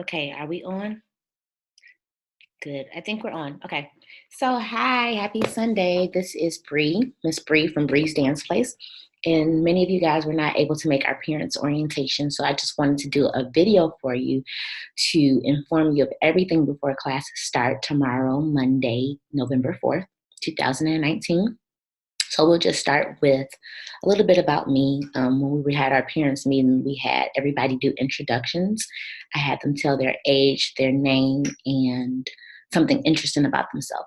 Okay, are we on? Good. I think we're on. Okay. So, hi, happy Sunday. This is Bree, Miss Bree from Bree's Dance Place. And many of you guys were not able to make our parents' orientation. So, I just wanted to do a video for you to inform you of everything before classes start tomorrow, Monday, November 4th, 2019. So we'll just start with a little bit about me. When we had our parents' meeting, we had everybody do introductions. I had them tell their age, their name, and something interesting about themselves.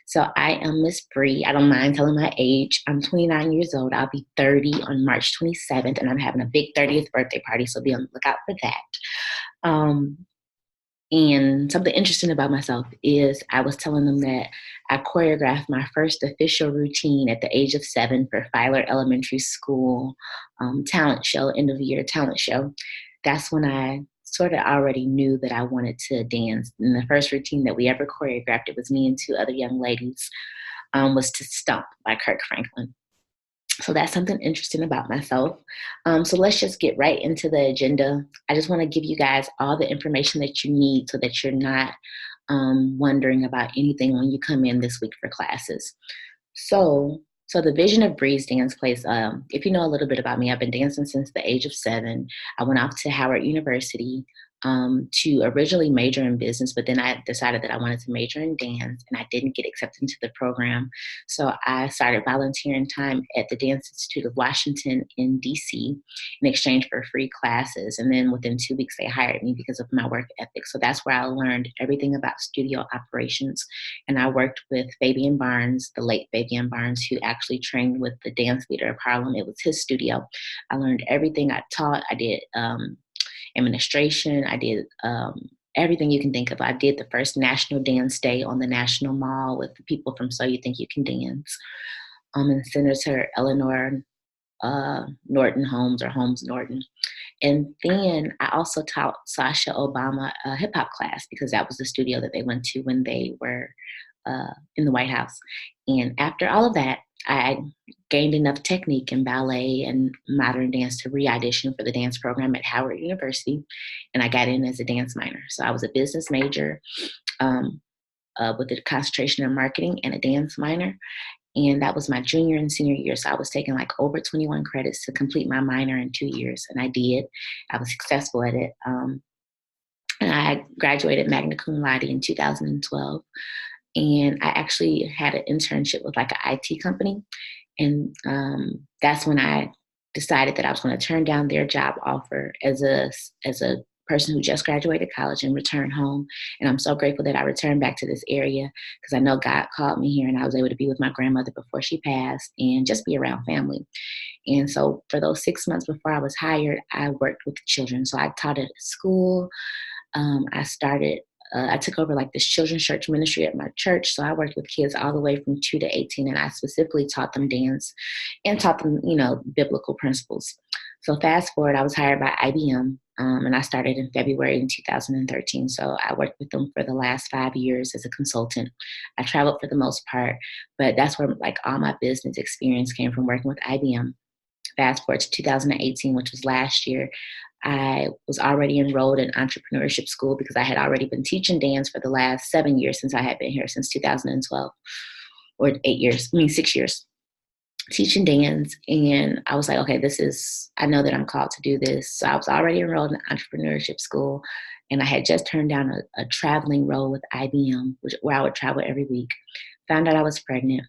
So I am Miss Bree. I don't mind telling my age. I'm 29 years old. I'll be 30 on March 27th, and I'm having a big 30th birthday party, so be on the lookout for that. And something interesting about myself is I was telling them that I choreographed my first official routine at the age of 7 for Filer Elementary School talent show, end of year talent show. That's when I sort of already knew that I wanted to dance. And the first routine that we ever choreographed, it was me and two other young ladies, was to Stump by Kirk Franklin. So that's something interesting about myself. So let's just get right into the agenda. I just want to give you guys all the information that you need so that you're not wondering about anything when you come in this week for classes. So the vision of Breeze Dance Place, if you know a little bit about me, I've been dancing since the age of 7. I went off to Howard University to originally major in business, but then I decided that I wanted to major in dance, and I didn't get accepted into the program. So I started volunteering time at the Dance Institute of Washington in DC in exchange for free classes. And then within 2 weeks, they hired me because of my work ethic. So that's where I learned everything about studio operations, and I worked with Fabian Barnes, the late Fabian Barnes, who actually trained with the dance leader of Harlem. It was his studio. I learned everything. I taught. I did administration. I did everything you can think of. I did the first National Dance Day on the National Mall with the people from So You Think You Can Dance. And Senator Eleanor Norton Holmes, or Holmes Norton. And then I also taught Sasha Obama a hip hop class because that was the studio that they went to when they were in the White House. And after all of that, I gained enough technique in ballet and modern dance to re-audition for the dance program at Howard University, and I got in as a dance minor. So I was a business major um, with a concentration in marketing and a dance minor, and that was my junior and senior year. So I was taking like over 21 credits to complete my minor in 2 years, and I did. I was successful at it. And I graduated magna cum laude in 2012. And I actually had an internship with like an IT company. And that's when I decided that I was going to turn down their job offer as a person who just graduated college and returned home. And I'm so grateful that I returned back to this area because I know God called me here, and I was able to be with my grandmother before she passed and just be around family. And so for those 6 months before I was hired, I worked with children. So I taught at a school. I took over like this children's church ministry at my church. So I worked with kids all the way from 2 to 18, and I specifically taught them dance and taught them, biblical principles. So fast forward, I was hired by IBM, and I started in February in 2013. So I worked with them for the last 5 years as a consultant. I traveled for the most part, but that's where like all my business experience came from, working with IBM. Fast forward to 2018, which was last year, I was already enrolled in entrepreneurship school because I had already been teaching dance for the last 7 years since I had been here since 2012, or 8 years, 6 years teaching dance. And I was like, okay, I know that I'm called to do this. So I was already enrolled in entrepreneurship school, and I had just turned down a traveling role with IBM, where I would travel every week. Found out I was pregnant,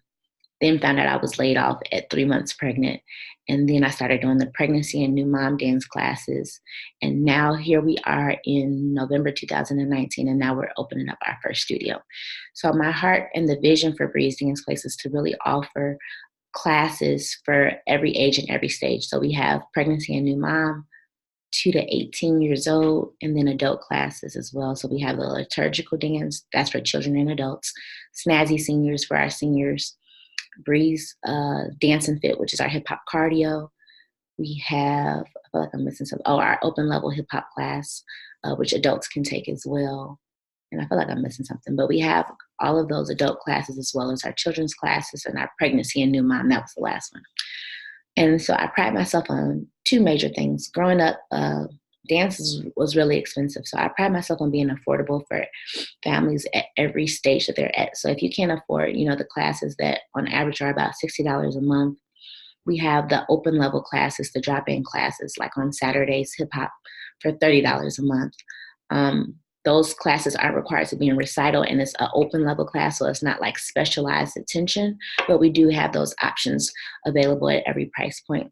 then found out I was laid off at 3 months pregnant. And then I started doing the pregnancy and new mom dance classes. And now here we are in November 2019, and now we're opening up our first studio. So my heart and the vision for Breeze Dance Place is to really offer classes for every age and every stage. So we have pregnancy and new mom, 2 to 18 years old, and then adult classes as well. So we have the liturgical dance, that's for children and adults, snazzy seniors for our seniors, Breeze Dance and Fit, which is our hip hop cardio. We have, I feel like I'm missing something. Oh, our open level hip hop class, which adults can take as well. And I feel like I'm missing something, but we have all of those adult classes as well as our children's classes and our pregnancy and new mom. That was the last one. And so I pride myself on two major things. Growing up was really expensive. So I pride myself on being affordable for families at every stage that they're at. So if you can't afford, the classes that on average are about $60 a month, we have the open level classes, the drop-in classes, like on Saturdays, hip hop for $30 a month. Those classes aren't required to be in recital, and it's an open level class, so it's not like specialized attention, but we do have those options available at every price point.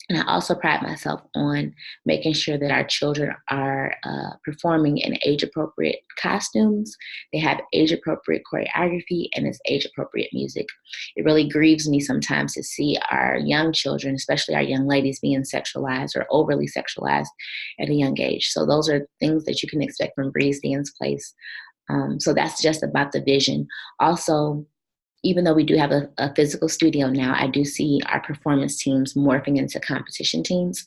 And I also pride myself on making sure that our children are performing in age-appropriate costumes. They have age-appropriate choreography, and it's age-appropriate music. It really grieves me sometimes to see our young children, especially our young ladies, being sexualized or overly sexualized at a young age. So those are things that you can expect from Breeze Dance Place. So that's just about the vision. Also, even though we do have a physical studio now, I do see our performance teams morphing into competition teams.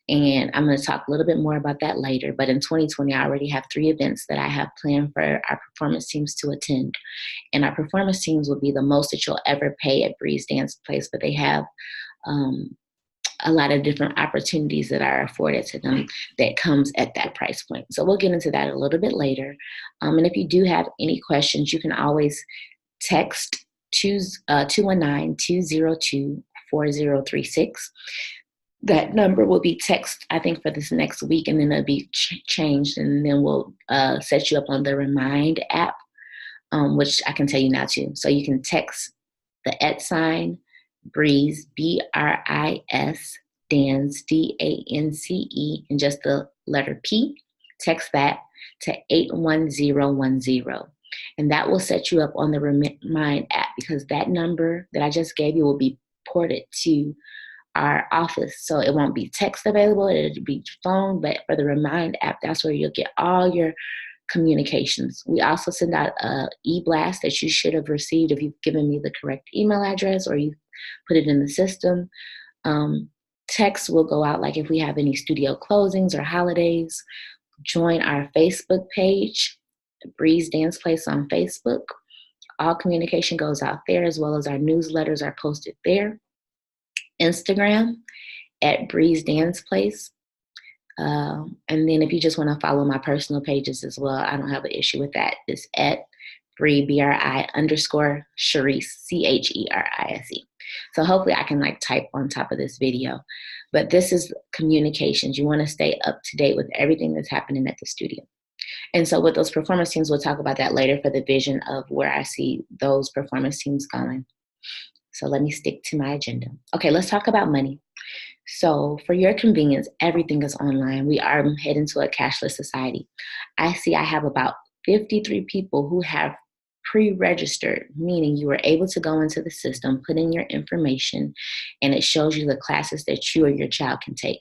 And I'm going to talk a little bit more about that later. But in 2020, I already have 3 events that I have planned for our performance teams to attend. And our performance teams will be the most that you'll ever pay at Breeze Dance Place, but they have a lot of different opportunities that are afforded to them that comes at that price point. So we'll get into that a little bit later. And if you do have any questions, you can always text 219-202-4036. That number will be text, I think, for this next week, and then it'll be changed, and then we'll set you up on the Remind app, which I can tell you now too. So you can text the @ Breeze, BRIS, Dance, DANCE, and just the letter P. Text that to 81010. And that will set you up on the Remind app, because that number that I just gave you will be ported to our office. So it won't be text available, it'll be phone, but for the Remind app, that's where you'll get all your communications. We also send out a e-blast that you should have received if you've given me the correct email address or you put it in the system. Text will go out like if we have any studio closings or holidays. Join our Facebook page, Breeze Dance Place on Facebook. All communication goes out there, as well as our newsletters are posted there. Instagram at Breeze Dance Place. And then if you just want to follow my personal pages as well, I don't have an issue with that. It's at Bree, BRI_Cherise, CHERISE. So hopefully I can type on top of this video. But this is communications. You want to stay up to date with everything that's happening at the studio. And so with those performance teams, we'll talk about that later for the vision of where I see those performance teams going. So let me stick to my agenda. Okay, let's talk about money. So for your convenience, everything is online. We are heading to a cashless society. I have about 53 people who have pre-registered, meaning you were able to go into the system, put in your information, and it shows you the classes that you or your child can take.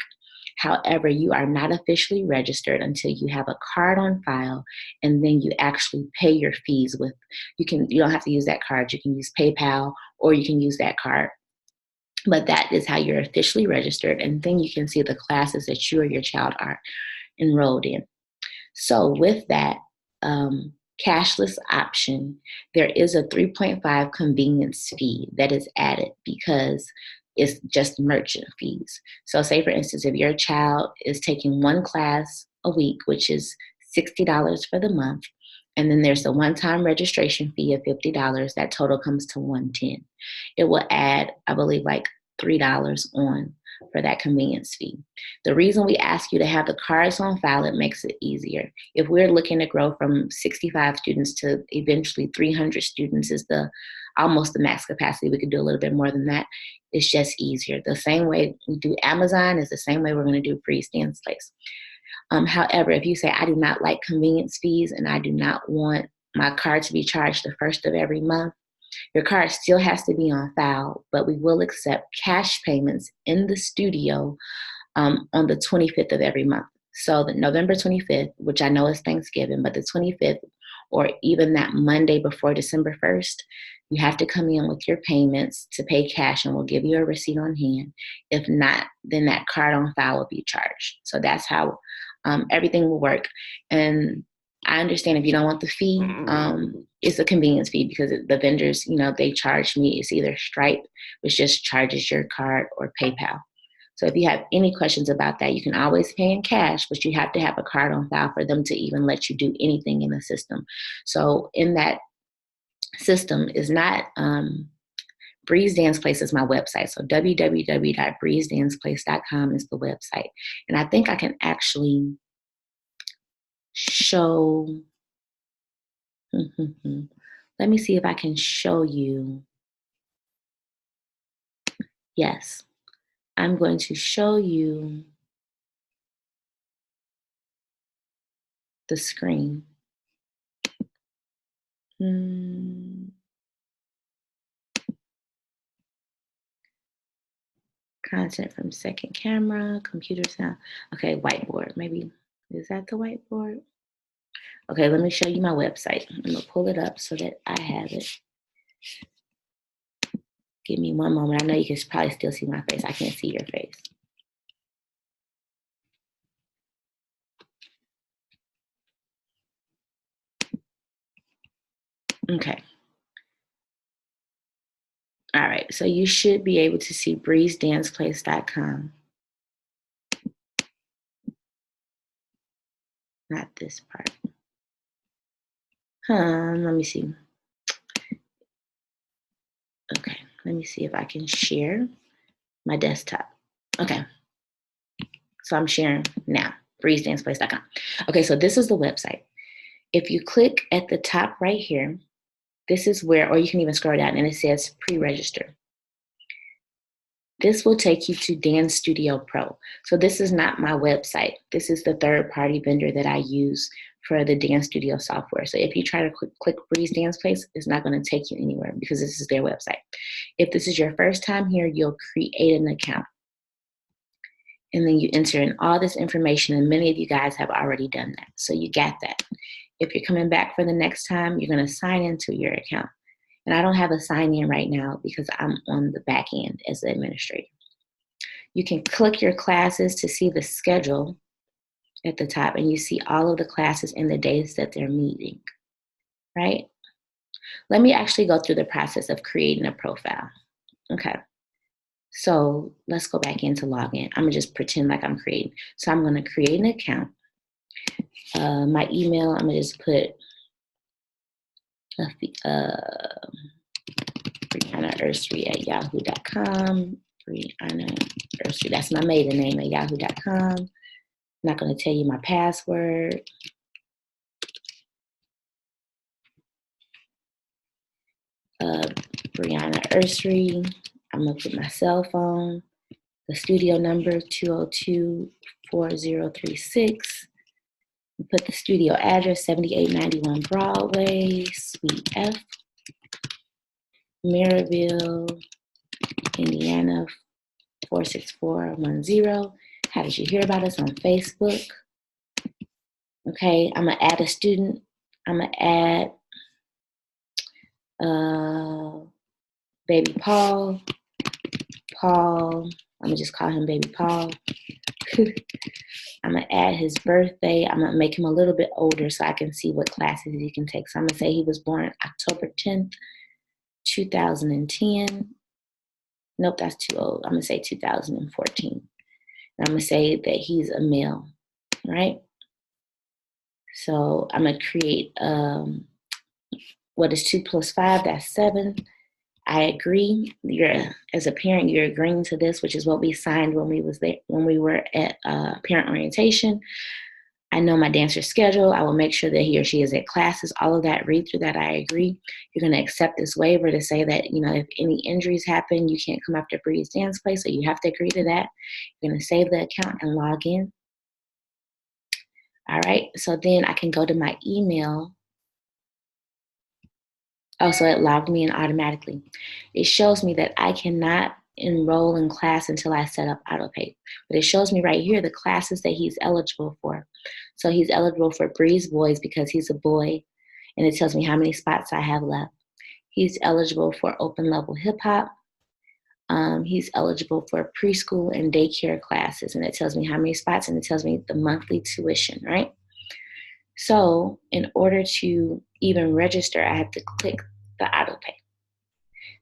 However, you are not officially registered until you have a card on file, and then you actually pay your fees with, you don't have to use that card. You can use PayPal, or you can use that card. But that is how you're officially registered, and then you can see the classes that you or your child are enrolled in. So with that cashless option, there is a 3.5 convenience fee that is added because it's just merchant fees. So say, for instance, if your child is taking 1 class a week, which is $60 for the month, and then there's the one-time registration fee of $50, that total comes to $110. It will add, I believe, $3 on for that convenience fee. The reason we ask you to have the cards on file, it makes it easier. If we're looking to grow from 65 students to eventually 300 students is almost the max capacity. We could do a little bit more than that. It's just easier. The same way we do Amazon is the same way we're going to do Breeze Dance Place. However, if you say, I do not like convenience fees and I do not want my card to be charged the first of every month, your card still has to be on file, but we will accept cash payments in the studio on the 25th of every month. So the November 25th, which I know is Thanksgiving, but the 25th, or even that Monday before December 1st, you have to come in with your payments to pay cash, and we'll give you a receipt on hand. If not, then that card on file will be charged. So that's how everything will work. And I understand if you don't want the fee, it's a convenience fee because the vendors, they charge me. It's either Stripe, which just charges your card, or PayPal. So if you have any questions about that, you can always pay in cash, but you have to have a card on file for them to even let you do anything in the system. So in that system is not Breeze Dance Place is my website. So www.breezedanceplace.com is the website. And I think I can actually show, let me see if I can show you. Yes, I'm going to show you the screen. Content from second camera, computer sound. Okay, whiteboard. Maybe, is that the whiteboard? Okay, let me show you my website. I'm gonna pull it up so that I have it. Give me one moment. I know you can probably still see my face. I can't see your face. Okay. All right, so you should be able to see breezedanceplace.com. Not this part. Let me see. Okay, let me see if I can share my desktop. Okay, so I'm sharing now, breezedanceplace.com. Okay, so this is the website. If you click at the top right here, this is where, or you can even scroll down and it says pre-register. This will take you to Dance Studio Pro. So this is not my website. This is the third-party vendor that I use for the Dance Studio software. So if you try to click Breeze Dance Place, it's not going to take you anywhere because this is their website. If this is your first time here, you'll create an account. And then you enter in all this information, and many of you guys have already done that. So you got that. If you're coming back for the next time, you're going to sign into your account. And I don't have a sign in right now because I'm on the back end as the administrator. You can click your classes to see the schedule at the top, and you see all of the classes and the days that they're meeting, right? Let me actually go through the process of creating a profile. Okay. So let's go back into login. I'm gonna just pretend like I'm creating. So I'm gonna create an account. My email, I'm gonna just put BriannaUrsary@yahoo.com. Brianna Ursary, that's my maiden name at yahoo.com. I'm not gonna tell you my password. Brianna Ursary. I'm gonna put my cell phone, the studio number 202-4036. Put the studio address 7891 Broadway, Suite F, Maryville, Indiana 46410. How did you hear about us? On Facebook. Okay, I'm gonna add a student. I'm gonna add Baby Paul. I'm gonna just call him Baby Paul. I'm gonna add his birthday. I'm gonna make him a little bit older so I can see what classes he can take. So I'm gonna say he was born October 10th, 2010. Nope, that's too old. I'm gonna say 2014. And I'm gonna say that he's a male, right? So I'm gonna create, what is 2 + 5? That's 7. I agree. As a parent, you're agreeing to this, which is what we signed when we were at parent orientation. I know my dancer's schedule. I will make sure that he or she is at classes. All of that, read through that. I agree. You're going to accept this waiver to say that, if any injuries happen, you can't come after Breeze Dance Place, so you have to agree to that. You're going to save the account and log in. All right. So then I can go to my email. Oh, so it logged me in automatically. It shows me that I cannot enroll in class until I set up AutoPay. But it shows me right here the classes that he's eligible for. So he's eligible for Breeze Boys because he's a boy, and it tells me how many spots I have left. He's eligible for open level hip hop. He's eligible for preschool and daycare classes, and it tells me how many spots, and it tells me the monthly tuition, right? So in order to even register, I have to click the AutoPay.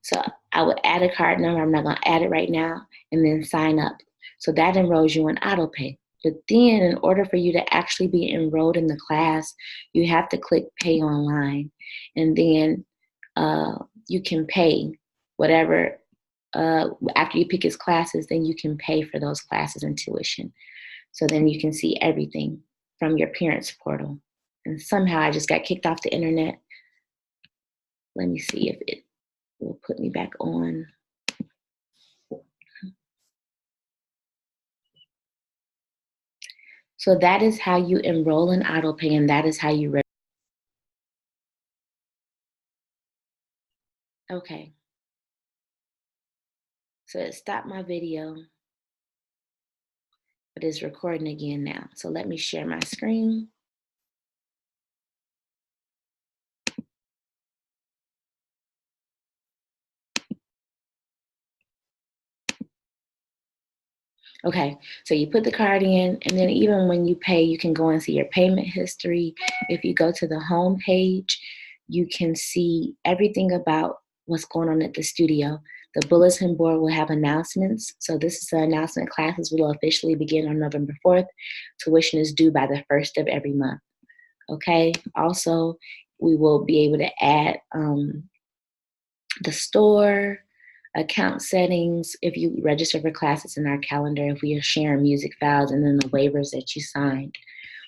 So I would add a card number. I'm not going to add it right now, and then sign up. So that enrolls you in autopay. But then in order for you to actually be enrolled in the class, you have to click pay online. And then you can pay whatever, after you pick his classes, then you can pay for those classes and tuition. So then you can see everything from your parents' portal. And somehow I just got kicked off the internet. Let me see if it will put me back on. So that is how you enroll in autopay, and that is how you register. Okay. So it stopped my video, but it's recording again now. So let me share my screen. Okay, so you put the card in, and then even when you pay, you can go and see your payment history. If you go to the home page, you can see everything about what's going on at the studio. The bulletin board will have announcements. So this is the announcement: classes will officially begin on November 4th. Tuition is due by the 1st of every month. Okay, also, we will be able to add the store, account settings, if you register for classes in our calendar, if we are sharing music files, and then the waivers that you signed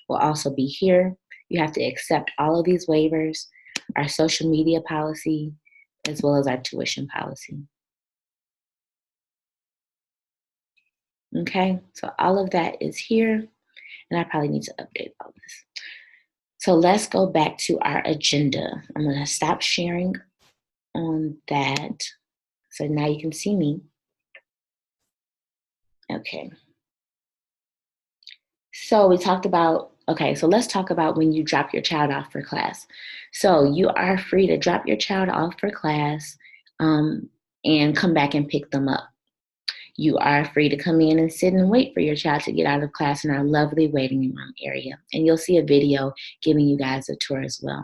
will also be here. You have to accept all of these waivers, our social media policy, as well as our tuition policy. Okay, so all of that is here, and I probably need to update all this. So let's go back to our agenda. I'm gonna stop sharing on that. So now you can see me. Okay. So we talked about, okay, so let's talk about when you drop your child off for class. So you are free to drop your child off for class and come back and pick them up. You are free to come in and sit and wait for your child to get out of class in our lovely waiting room area. And you'll see a video giving you guys a tour as well.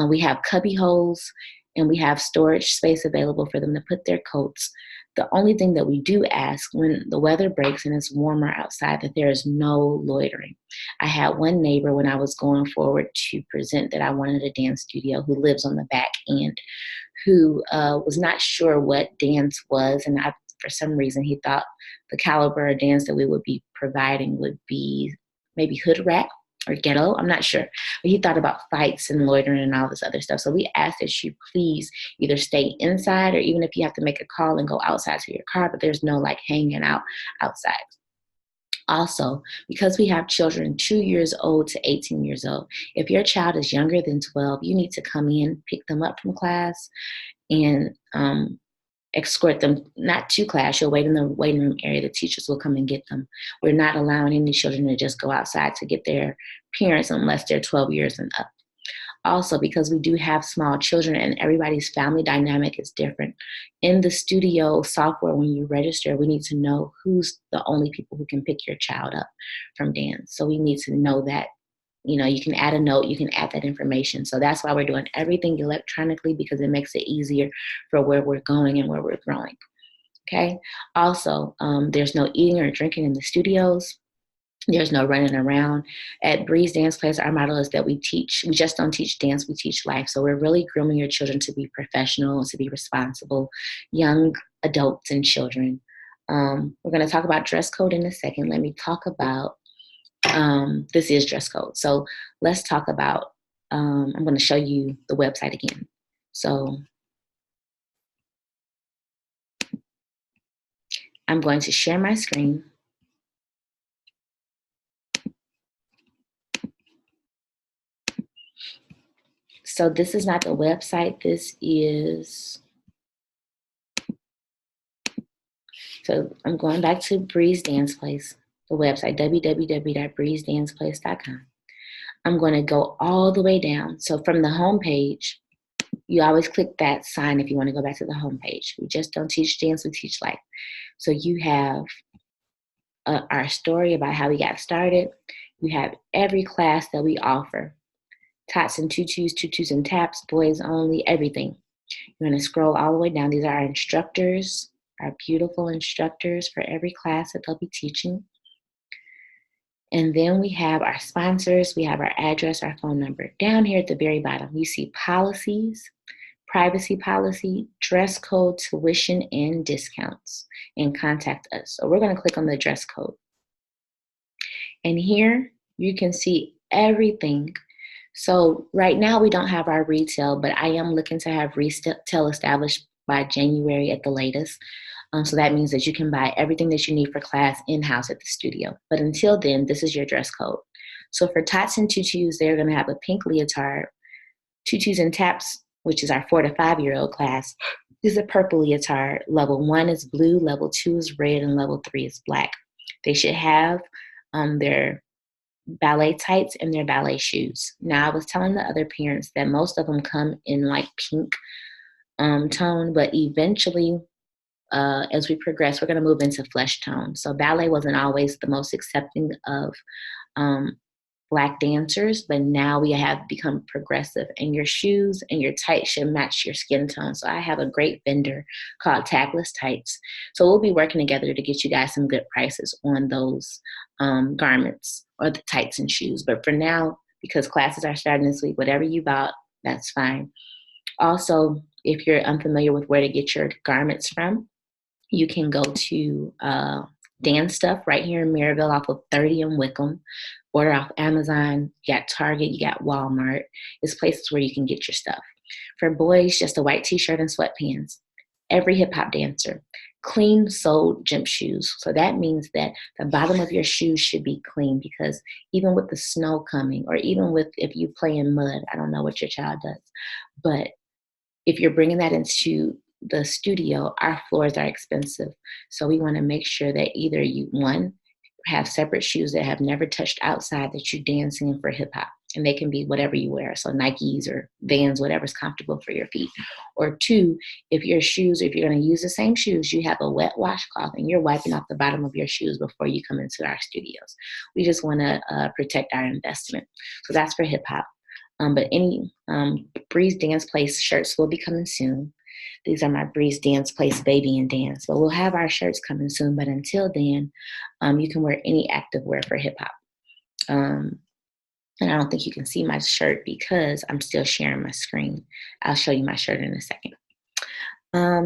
We have cubby holes, and we have storage space available for them to put their coats. The only thing that we do ask when the weather breaks and it's warmer outside, that there is no loitering. I had one neighbor when I was going forward to present that I wanted a dance studio, who lives on the back end, who was not sure what dance was. And for some reason, he thought the caliber of dance that we would be providing would be maybe hood rat or ghetto. I'm not sure. But he thought about fights and loitering and all this other stuff. So we asked that you please either stay inside, or even if you have to make a call and go outside to your car, but there's no like hanging out outside. Also, because we have children 2 years old to 18 years old, if your child is younger than 12, you need to come in, pick them up from class, and escort them not to class. You'll wait in the waiting room area. The teachers will come and get them. We're not allowing any children to just go outside to get their parents unless they're 12 years and up. Also, because we do have small children and everybody's family dynamic is different, in the studio software, when you register, we need to know who's the only people who can pick your child up from dance. So we need to know that. You know, you can add a note, you can add that information. So that's why we're doing everything electronically, because it makes it easier for where we're going and where we're growing. Okay. Also, there's no eating or drinking in the studios. There's no running around. At Breeze Dance Place, our model is that we just don't teach dance, we teach life. So we're really grooming your children to be professional, to be responsible, young adults and children. We're going to talk about dress code in a second. Let me talk about, this is dress code. So let's talk about, I'm going to show you the website again. So I'm going to share my screen. So this is not the website. This is, so I'm going back to Breeze Dance Place, the website, www.breezedanceplace.com. I'm going to go all the way down. So from the home page, you always click that sign if you want to go back to the home page. We just don't teach dance, we teach life. So you have our story about how we got started. You have every class that we offer. Tots and tutus and taps, boys only, everything. You're going to scroll all the way down. These are our instructors. our beautiful instructors for every class that they'll be teaching. And then we have our sponsors, we have our address, our phone number. Down here at the very bottom, you see policies, privacy policy, dress code, tuition, and discounts, and contact us. So we're going to click on the dress code. And here you can see everything. So right now we don't have our retail, but I am looking to have retail established by January at the latest. So that means that you can buy everything that you need for class in-house at the studio. But until then, this is your dress code. So for tots and tutus, they're going to have a pink leotard. Tutus and taps, which is our 4 to 5-year-old class, is a purple leotard. Level 1 is blue, level 2 is red, and level 3 is black. They should have their ballet tights and their ballet shoes. Now, I was telling the other parents that most of them come in like pink tone, but eventually, as we progress, we're going to move into flesh tone. So ballet wasn't always the most accepting of Black dancers, but now we have become progressive, and your shoes and your tights should match your skin tone. So I have a great vendor called Tagless Tights. So we'll be working together to get you guys some good prices on those garments or the tights and shoes. But for now, because classes are starting this week, whatever you bought, that's fine. Also, if you're unfamiliar with where to get your garments from, you can go to Dan Stuff right here in Maryville off of 30 and Wickham. Order off Amazon. You got Target, you got Walmart. It's places where you can get your stuff. For boys, just a white t-shirt and sweatpants. Every hip hop dancer. Clean soled gym shoes. So that means that the bottom of your shoes should be clean, because even with the snow coming, or even with if you play in mud, I don't know what your child does, but if you're bringing that into the studio, our floors are expensive. So we want to make sure that either you, one, have separate shoes that have never touched outside that you're dancing in for hip hop. And they can be whatever you wear. So Nikes or Vans, whatever's comfortable for your feet. Or two, if your shoes, if you're going to use the same shoes, you have a wet washcloth and you're wiping off the bottom of your shoes before you come into our studios. We just want to protect our investment. So that's for hip hop. But any Breeze Dance Place shirts will be coming soon. These are my Breeze Dance Place Baby and Dance. But we'll have our shirts coming soon. But until then, you can wear any active wear for hip hop. And I don't think you can see my shirt because I'm still sharing my screen. I'll show you my shirt in a second.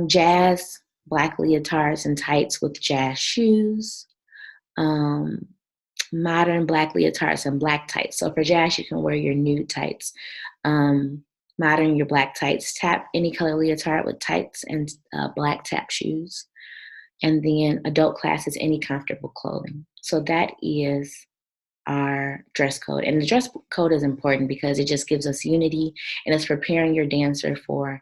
Jazz, black leotards and tights with jazz shoes. Modern black leotards and black tights. So for jazz, you can wear your nude tights. Modern, your black tights. Tap, any color leotard with tights and black tap shoes. And then adult classes, any comfortable clothing. So that is our dress code. And the dress code is important because it just gives us unity, and it's preparing your dancer for,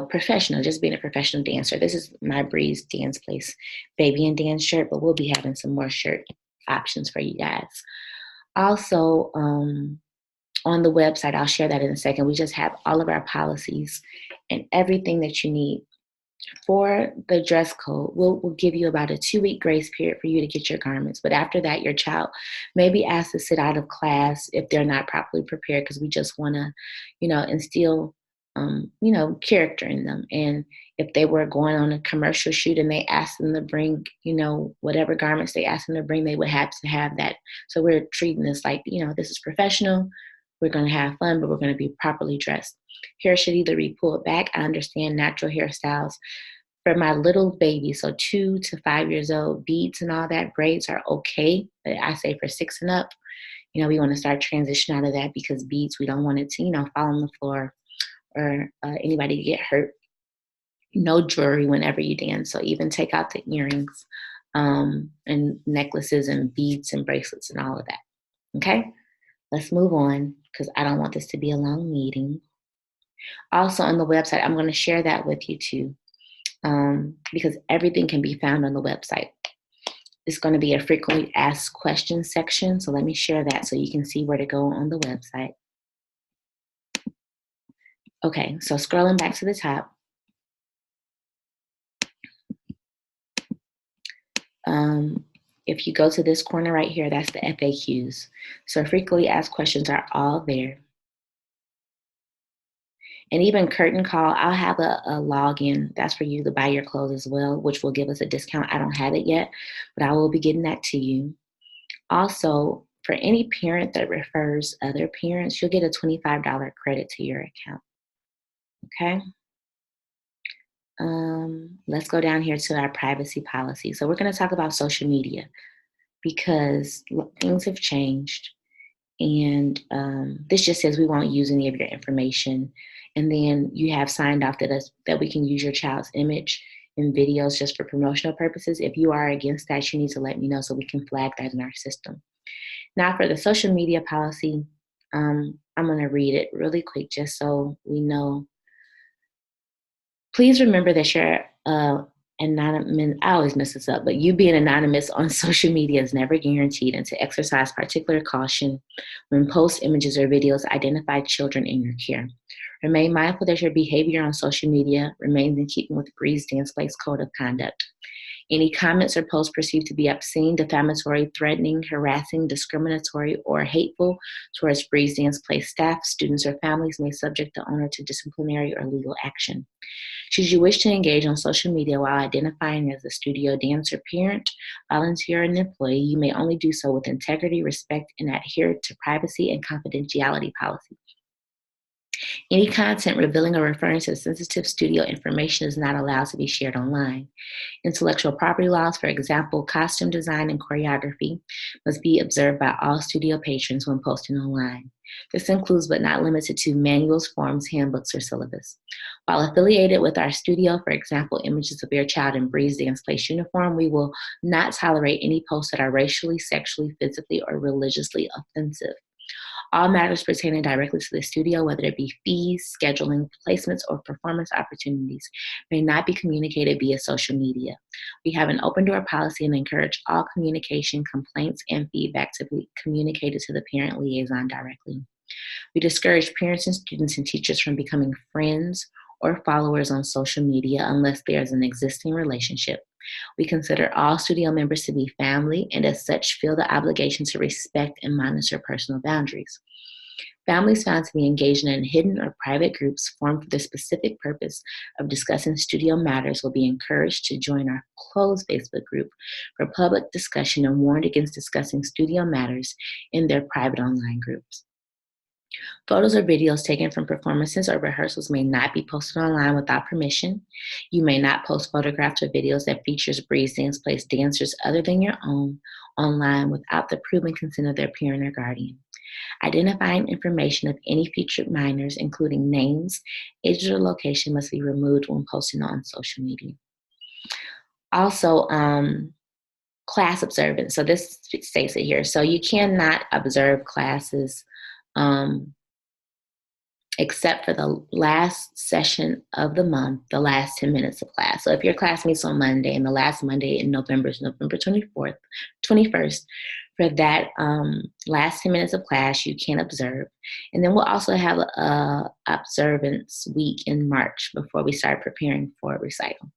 professional, just being a professional dancer. This is my Breeze Dance Place Baby and Dance shirt, but we'll be having some more shirt options for you guys. Also, on the website, I'll share that in a second, we just have all of our policies and everything that you need. For the dress code, we'll give you about a 2-week grace period for you to get your garments. But after that, your child may be asked to sit out of class if they're not properly prepared, because we just want to, instill, character in them. And if they were going on a commercial shoot and they asked them to bring, whatever garments they asked them to bring, they would have to have that. So we're treating this like, this is professional. We're going to have fun, but we're going to be properly dressed. Hair should either be pulled back. I understand natural hairstyles. For my little baby, so 2 to 5 years old, beads and all that, braids are okay. But I say for 6 and up, we want to start transition out of that, because beads, we don't want it to, fall on the floor or anybody get hurt. No jewelry whenever you dance. So even take out the earrings and necklaces and beads and bracelets and all of that. Okay, let's move on, because I don't want this to be a long meeting. Also on the website, I'm going to share that with you too, because everything can be found on the website. It's going to be a frequently asked questions section. So let me share that so you can see where to go on the website. Okay, so scrolling back to the top. If you go to this corner right here, that's the FAQs. So frequently asked questions are all there. And even curtain call, I'll have a login. That's for you to buy your clothes as well, which will give us a discount. I don't have it yet, but I will be getting that to you. Also, for any parent that refers other parents, you'll get a $25 credit to your account. Okay. Let's go down here to our privacy policy. So we're going to talk about social media because things have changed. And this just says we won't use any of your information. And then you have signed off that we can use your child's image in videos just for promotional purposes. If you are against that, you need to let me know so we can flag that in our system. Now for the social media policy, I'm going to read it really quick just so we know. Please remember that you're anonymous. I always mess this up, but you being anonymous on social media is never guaranteed, and to exercise particular caution when post images or videos identify children in your care. Remain mindful that your behavior on social media remains in keeping with Breeze Dance Place Code of Conduct. Any comments or posts perceived to be obscene, defamatory, threatening, harassing, discriminatory, or hateful towards Breeze Dance Place staff, students, or families may subject the owner to disciplinary or legal action. Should you wish to engage on social media while identifying as a studio dancer, parent, volunteer, and employee, you may only do so with integrity, respect, and adhere to privacy and confidentiality policies. Any content revealing or referring to sensitive studio information is not allowed to be shared online. Intellectual property laws, for example, costume design and choreography, must be observed by all studio patrons when posting online. This includes but not limited to manuals, forms, handbooks, or syllabus. While affiliated with our studio, for example, images of your child in Breeze Dance Place uniform, we will not tolerate any posts that are racially, sexually, physically, or religiously offensive. All matters pertaining directly to the studio, whether it be fees, scheduling, placements, or performance opportunities, may not be communicated via social media. We have an open door policy and encourage all communication, complaints, and feedback to be communicated to the parent liaison directly. We discourage parents and students and teachers from becoming friends or followers on social media unless there is an existing relationship. We consider all studio members to be family and as such feel the obligation to respect and monitor personal boundaries. Families found to be engaged in hidden or private groups formed for the specific purpose of discussing studio matters will be encouraged to join our closed Facebook group for public discussion and warned against discussing studio matters in their private online groups. Photos or videos taken from performances or rehearsals may not be posted online without permission. You may not post photographs or videos that features Breeze Dance Place dancers other than your own online without the proven consent of their parent or guardian. Identifying information of any featured minors, including names, age, or location, must be removed when posting on social media. Also, class observance. So this states it here. So you cannot observe classes except for the last session of the month, the last 10 minutes of class. So if your class meets on Monday and the last Monday in November is November 21st, for that last 10 minutes of class, you can observe. And then we'll also have a observance week in March before we start preparing for a recital.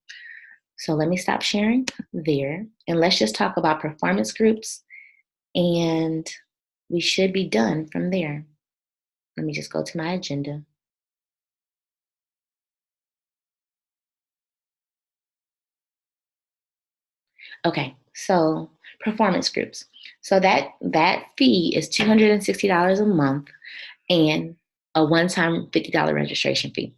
So let me stop sharing there. And let's just talk about performance groups. And we should be done from there. Let me just go to my agenda. Okay, so performance groups. So that fee is $260 a month and a one-time $50 registration fee.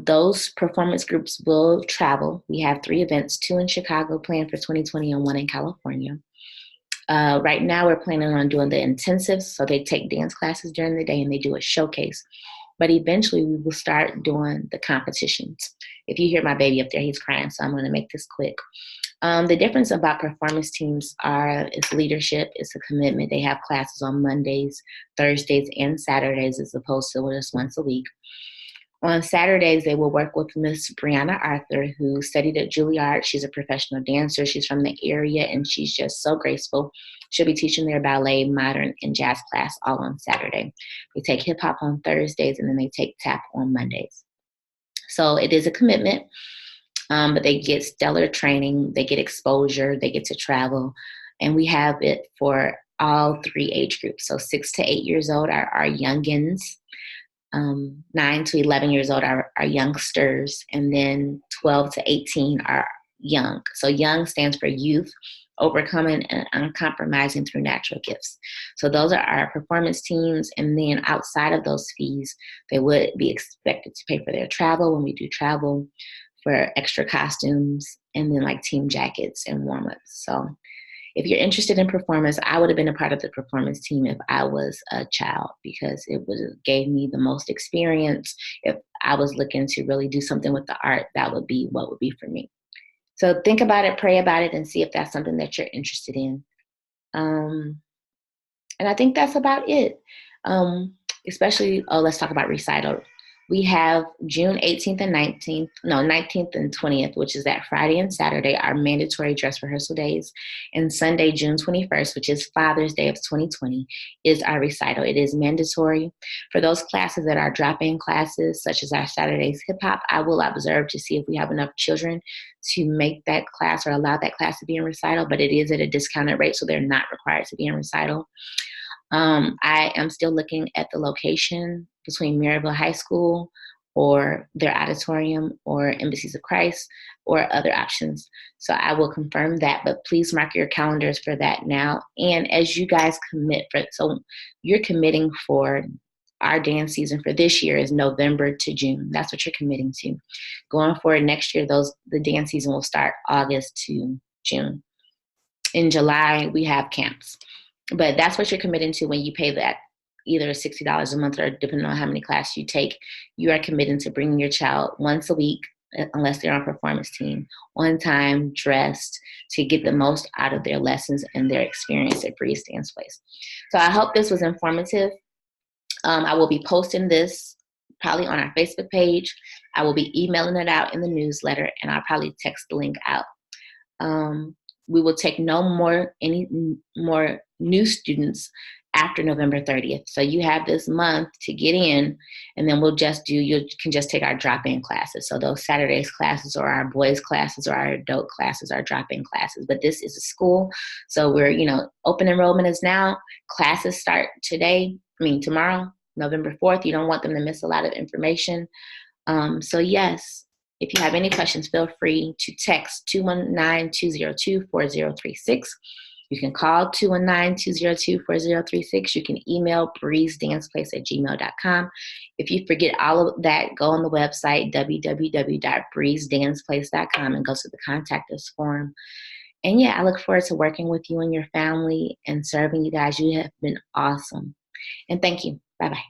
Those performance groups will travel. We have 3 events, 2 in Chicago planned for 2020 and 1 in California. Right now, we're planning on doing the intensives. So they take dance classes during the day and they do a showcase. But eventually, we will start doing the competitions. If you hear my baby up there, he's crying, so I'm going to make this quick. The difference about performance teams is leadership, it's a commitment. They have classes on Mondays, Thursdays, and Saturdays as opposed to just once a week. On Saturdays, they will work with Miss Brianna Arthur, who studied at Juilliard. She's a professional dancer. She's from the area, and she's just so graceful. She'll be teaching their ballet, modern, and jazz class all on Saturday. They take hip-hop on Thursdays, and then they take tap on Mondays. So it is a commitment, but they get stellar training. They get exposure. They get to travel. And we have it for all 3 age groups. So 6 to 8 years old are our youngins. 9 to 11 years old are youngsters, and then 12 to 18 are young. So young stands for youth, overcoming and uncompromising through natural gifts. So those are our performance teams. And then outside of those fees, they would be expected to pay for their travel when we do travel, for extra costumes, and then like team jackets and warm-ups. So if you're interested in performance, I would have been a part of the performance team if I was a child, because it would gave me the most experience. If I was looking to really do something with the art, that would be what would be for me. So think about it, pray about it, and see if that's something that you're interested in. Um, and I think that's about it. Especially, let's talk about recital. We have June 18th and 19th, no, 19th and 20th, which is that Friday and Saturday, our mandatory dress rehearsal days. And Sunday, June 21st, which is Father's Day of 2020, is our recital. It is mandatory. For those classes that are drop-in classes, such as our Saturday's hip hop, I will observe to see if we have enough children to make that class or allow that class to be in recital, but it is at a discounted rate, so they're not required to be in recital. I am still looking at the location between Maryville High School or their auditorium or Embassies of Christ or other options. So I will confirm that, but please mark your calendars for that now. And as you guys commit for, so you're committing for our dance season for this year is November to June. That's what you're committing to. Going forward next year, the dance season will start August to June. In July, we have camps. But that's what you're committing to when you pay that either $60 a month or depending on how many classes you take. You are committing to bringing your child once a week, unless they're on a performance team, on time, dressed, to get the most out of their lessons and their experience at Breeze Dance Place. So I hope this was informative. I will be posting this probably on our Facebook page. I will be emailing it out in the newsletter, and I'll probably text the link out. We will take any more new students after November 30th. So you have this month to get in, and then you can just take our drop-in classes. So those Saturdays classes or our boys classes or our adult classes are drop-in classes. But this is a school. So we're, open enrollment is now. Classes start tomorrow, November 4th. You don't want them to miss a lot of information. So yes. If you have any questions, feel free to text 219-202-4036. You can call 219-202-4036. You can email breezedanceplace@gmail.com. If you forget all of that, go on the website, www.breezedanceplace.com, and go to the Contact Us form. And yeah, I look forward to working with you and your family and serving you guys. You have been awesome. And thank you. Bye-bye.